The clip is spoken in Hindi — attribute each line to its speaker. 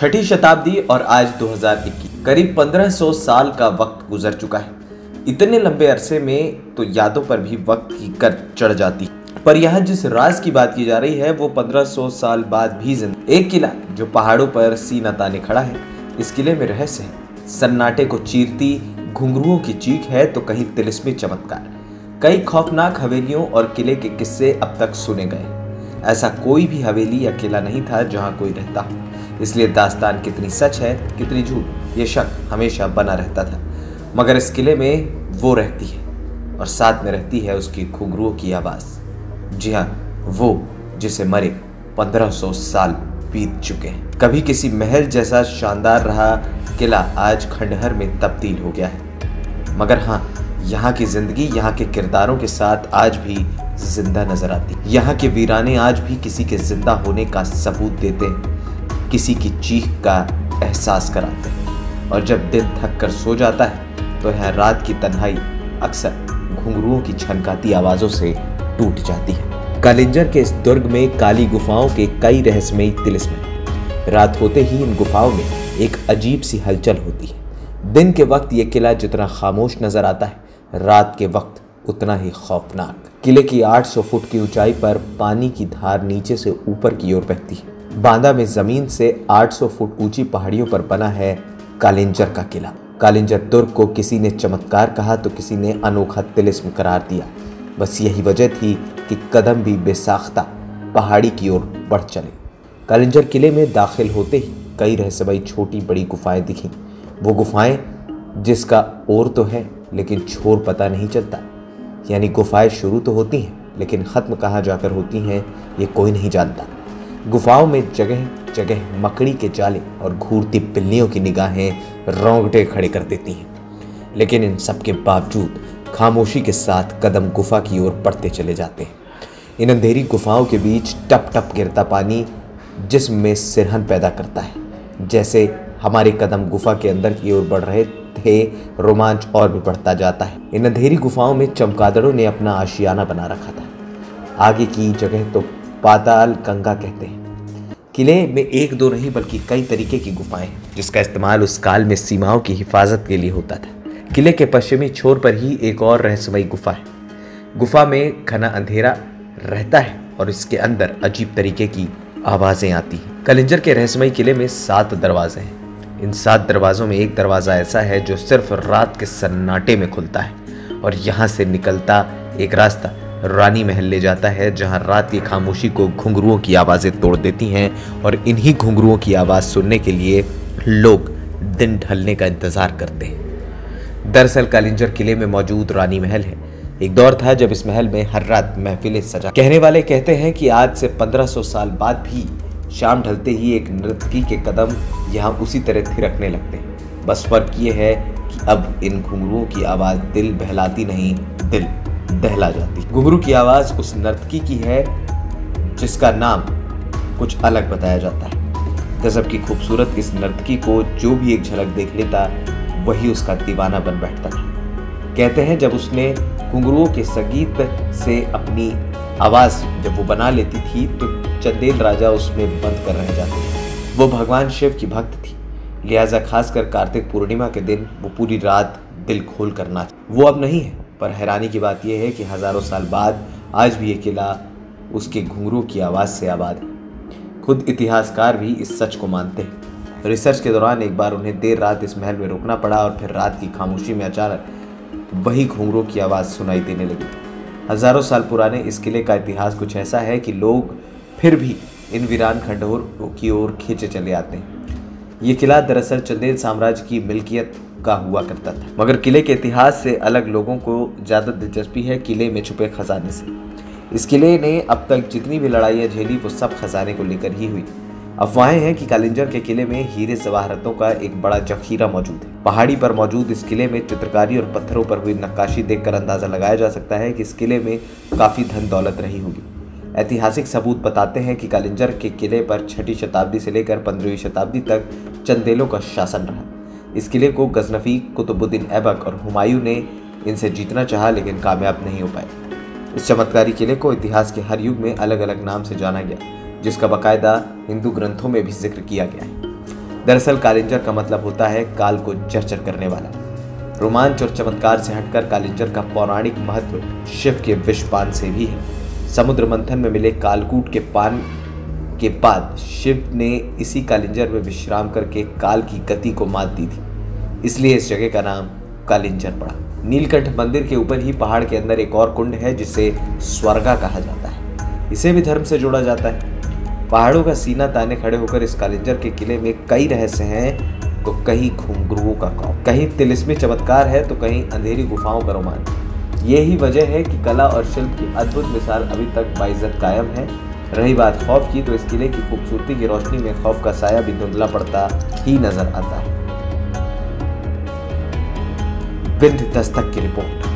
Speaker 1: छठी शताब्दी और आज 2021, करीब 1500 साल का वक्त गुजर चुका है। इतने लंबे अरसे में तो यादों पर भी वक्त की कर चढ़ जाती, पर यहाँ जिस राज की बात की जा रही है वो 1500 साल बाद भी जिंदा। एक किला जो पहाड़ों पर सीना ताने खड़ा है। इस किले में रहस्य है, सन्नाटे को चीरती घुंघरुओं की चीख है तो कहीं तिलिस्मी चमत्कार। कई खौफनाक हवेलियों और किले के किस्से अब तक सुने गए। ऐसा कोई भी हवेली या किला नहीं था जहां कोई रहता हो। इसलिए दास्तान कितनी सच है कितनी झूठ, ये शक हमेशा बना रहता था। मगर इस किले में वो रहती है और साथ में रहती है उसकी घुंघरुओं की आवाज। जी हाँ, वो जिसे मरे 1500 साल बीत चुके हैं। कभी किसी महल जैसा शानदार रहा किला आज खंडहर में तब्दील हो गया है। मगर हाँ, यहाँ की जिंदगी यहाँ के किरदारों के साथ आज भी जिंदा नजर आती है। यहाँ के वीराने आज भी किसी के जिंदा होने का सबूत देते हैं, किसी की चीख का एहसास कराते हैं। और जब दिल थक कर सो जाता है तो यहाँ रात की तन्हाई अक्सर घुंघरुओं की छनकाती आवाजों से टूट जाती है। कालिंजर के इस दुर्ग में काली गुफाओं के कई रहस्यमयी तिलिस्म हैं। रात होते ही इन गुफाओं में एक अजीब सी हलचल होती है। दिन के वक्त ये किला जितना खामोश नजर आता है, रात के वक्त उतना ही खौफनाक। किले की 800 फुट की ऊंचाई पर पानी की धार नीचे से ऊपर की ओर बहती है। बांदा में जमीन से 800 फुट ऊंची पहाड़ियों पर बना है कालिंजर का किला। कालिंजर दुर्ग को किसी ने चमत्कार कहा तो किसी ने अनोखा तिलिस्म करार दिया। बस यही वजह थी कि कदम भी बेसाख्ता पहाड़ी की ओर बढ़ चले। कालिंजर किले में दाखिल होते ही कई रहस्यमयी छोटी बड़ी गुफाएं दिखीं। वो गुफाएं जिसका ओर तो है लेकिन छोर पता नहीं चलता। यानी गुफाएं शुरू तो होती हैं लेकिन ख़त्म कहाँ जाकर होती हैं ये कोई नहीं जानता। गुफाओं में जगह जगह मकड़ी के जाले और घूरती बिल्लियों की निगाहें रोंगटे खड़े कर देती हैं। लेकिन इन सब के बावजूद खामोशी के साथ कदम गुफा की ओर बढ़ते चले जाते हैं। इन अंधेरी गुफाओं के बीच टप टप गिरता पानी जिस्म में सिरहन पैदा करता है। जैसे हमारे कदम गुफा के अंदर की ओर बढ़ रहे थे, रोमांच और भी बढ़ता जाता है। इन अंधेरी गुफाओं में चमगादड़ों ने अपना आशियाना बना रखा था। आगे की जगह तो पाताल गंगा कहते हैं। किले में एक दो नहीं बल्कि कई तरीके की गुफाएं हैं जिसका इस्तेमाल उस काल में सीमाओं की हिफाजत के लिए होता था। किले के पश्चिमी छोर पर ही एक और रहस्यमयी गुफा है। गुफा में घना अंधेरा रहता है और इसके अंदर अजीब तरीके की आवाजें आती हैं। कालिंजर के रहस्यमयी किले में 7 दरवाजे हैं। इन 7 दरवाजों में एक दरवाजा ऐसा है जो सिर्फ रात के सन्नाटे में खुलता है और यहाँ से निकलता एक रास्ता रानी महल ले जाता है, जहाँ रात की खामोशी को घुंघरुओं की आवाजें तोड़ देती हैं और इन्हीं घुंघरुओं की आवाज सुनने के लिए लोग दिन ढलने का इंतजार करते हैं। दरअसल कालिंजर किले में मौजूद रानी महल है। एक दौर था जब इस महल में हर रात महफिलें सजा। कहने वाले कहते हैं कि आज से 1500 साल बाद भी शाम ढलते ही एक नर्तकी के कदम यहाँ उसी तरह थिरकने लगते हैं। बस फर्क ये है कि अब इन घुंघरुओं की आवाज दिल बहलाती नहीं, दिल दहला जाती। घुंघरू की आवाज उस नर्तकी की है जिसका नाम कुछ अलग बताया जाता है। गजब की खूबसूरत इस नर्तकी को जो भी एक झलक देख लेता वही उसका दीवाना बन बैठता था। कहते हैं जब उसने घुंघरुओं के संगीत से अपनी आवाज जब वो बना लेती थी तो चंदेल राजा उसमें बंद कर रह जाते थे। वो भगवान शिव की भक्त थी, लिहाजा खासकर कार्तिक पूर्णिमा के दिन वो पूरी रात दिल खोल कर नाच। वो अब नहीं है, पर हैरानी की बात यह है कि हजारों साल बाद आज भी ये किला उसके घुंघरू की आवाज से आबाद है। खुद इतिहासकार भी इस सच को मानते हैं। रिसर्च के दौरान एक बार उन्हें देर रात इस महल में रुकना पड़ा और फिर रात की खामोशी में अचानक वही घुंघरू की आवाज सुनाई देने लगी। हजारों साल पुराने इस किले का इतिहास कुछ ऐसा है कि लोग फिर भी इन वीरान खंडहरों की ओर खींचे चले आते हैं। ये किला दरअसल चंदेल साम्राज्य की मिल्कियत का हुआ करता था, मगर किले के इतिहास से अलग लोगों को ज़्यादा दिलचस्पी है किले में छुपे खजाने से। इस किले ने अब तक जितनी भी लड़ाइयाँ झेली वो सब खजाने को लेकर ही हुई। अफवाहें हैं कि कालिंजर के किले में हीरे जवाहरातों का एक बड़ा जखीरा मौजूद है। पहाड़ी पर मौजूद इस किले में चित्रकारी और पत्थरों पर हुई नक्काशी देखकर अंदाजा लगाया जा सकता है कि इस किले में काफ़ी धन दौलत रही होगी। ऐतिहासिक सबूत बताते हैं कि कालिंजर के किले पर 6ठी शताब्दी से लेकर 15वीं शताब्दी तक चंदेलों का शासन रहा। इस किले को गजनफी, कुतुबुद्दीन ऐबक और हुमायूं ने इनसे जीतना चाहा लेकिन कामयाब नहीं हो पाए। इस चमत्कारी किले को इतिहास के हर युग में अलग अलग नाम से जाना गया, जिसका बाकायदा हिंदू ग्रंथों में भी जिक्र किया गया है। दरअसल कालिंजर का मतलब होता है काल को जर्जर करने वाला। रोमांच और चमत्कार से हटकर कालिंजर का पौराणिक महत्व शिव के विषपान से भी है। समुद्र मंथन में मिले कालकूट के पान के बाद शिव ने इसी कालिंजर में विश्राम करके काल की गति को मात दी थी, इसलिए इस जगह का नाम कालिंजर पड़ा। नीलकंठ मंदिर के ऊपर ही पहाड़ के अंदर एक और कुंड है जिसे स्वर्गा कहा जाता है। इसे भी धर्म से जोड़ा जाता है। पहाड़ों का सीना ताने खड़े होकर इस कालिंजर के किले में कई रहस्य हैं, तो कहीं घुंघरुओं का खौफ, कहीं तिलिस्मी चमत्कार है, तो कहीं अंधेरी गुफाओं का रोमांच। यही वजह है कि कला और शिल्प की अद्भुत मिसाल अभी तक बाइज्जत कायम है। रही बात खौफ की, तो इस किले की खूबसूरती की रोशनी में खौफ का साया भी धुंधला पड़ता ही नजर आता है। विंध्य दस्तक की रिपोर्ट।